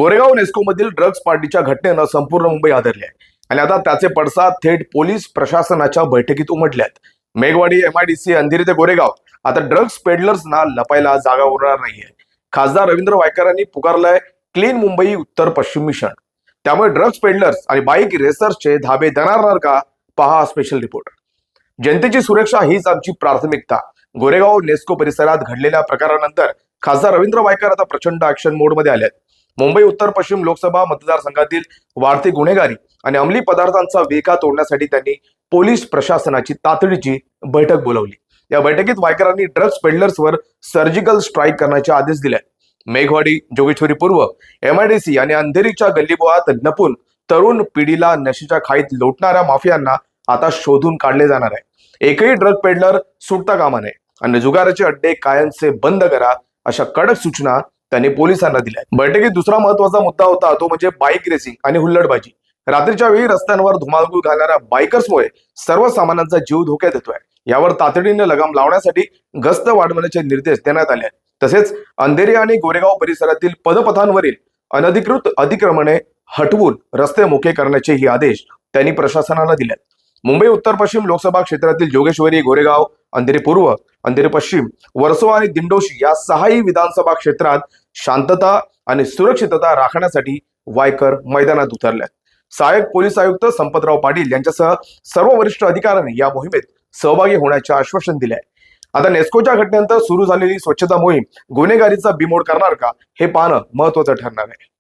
Goregaon नेस्कोमधील drugs पार्टीच्या घटनेनं संपूर्ण मुंबई हादरली आहे आणि आता त्याचे पडसाद थेट पोलीस प्रशासनाच्या बैठकीत उमटले आहेत। मेघवाडी, एमआयडीसी, अंधेरी ते गोरेगाव आता ड्रग्ज पेडलर्सना लपायला जागा उरणार नाहीये। खासदार रवींद्र वायकरांनी पुकारलंय क्लीन मुंबई उत्तर पश्चिम मिशन। त्यामुळे ड्रग्ज पेडलर्स आणि बाईक रेसर्सचे धाबे दणारणार का? पहा स्पेशल रिपोर्ट। जनतेची सुरक्षा हीच आमची प्राथमिकता। गोरेगाव नेस्को परिसरात घडलेल्या प्रकारानंतर खासदार रवींद्र वायकर आता प्रचंड ऍक्शन मोडमध्ये आले आहेत। मुंबई उत्तर पश्चिम लोकसभा मतदारसंघातील वाढती गुन्हेगारी आणि अंमली पदार्थांचा विळखा तोडण्यासाठी त्यांनी पोलीस प्रशासनाची तातडीची बैठक बोलावली। या बैठकीत वायकरांनी ड्रग्ज पेडलर्सवर सर्जिकल स्ट्राईक करण्याचे आदेश दिले। मेघवाडी, जोगेश्वरी पूर्व, एमआयडीसी आणि अंधेरीच्या गल्लीबोळात लपून तरुण पिढीला नशेच्या खाईत लोटणाऱ्या माफियांना आता शोधून काढले जाणार आहे। एकही ड्रग पेडलर सुटता कामा नये आणि जुगाराचे अड्डे कायमचे बंद करा, अशा कडक सूचना त्यांनी पोलिसांना दिल्या। बैठकीत दुसरा महत्त्वाचा मुद्दा होता तो म्हणजे बाईक रेसिंग आणि हुल्लडबाजी। रात्रीच्या वेळी रस्त्यांवर धुमाकूळ घालणाऱ्या बायकर्समुळे सर्वसामान्यांचा जीव धोक्यात येतोय। यावर तातडीने लगाम लावण्यासाठी गस्त वाढवण्याचे निर्देश देण्यात आले आहेत। तसेच अंधेरी आणि गोरेगाव परिसरातील पदपथांवरील अनधिकृत अतिक्रमणे हटवून रस्ते मोकळे करण्याचेही आदेश त्यांनी प्रशासनाला दिले। मुंबई उत्तर पश्चिम लोकसभा क्षेत्रातील जोगेश्वरी, गोरेगाव, अंधेरी पूर्व, अंधेरी पश्चिम, वर्सोवा आणि दिंडोशी या 6ही विधानसभा क्षेत्रात शांतता आणि सुरक्षितता राखण्यासाठी वायकर मैदानात उतरले। सहाय्यक पोलीस आयुक्त संपतराव पाटील यांच्यासह सर्व वरिष्ठ अधिकाऱ्यांनी या मोहिमेत सहभागी होण्याचे आश्वासन दिले आहे। आता नेस्कोच्या घटनेनंतर सुरू झालेली स्वच्छता मोहीम गुन्हेगारीचा बिमोड करणार का, हे पाहणं महत्त्वाचं ठरणार आहे।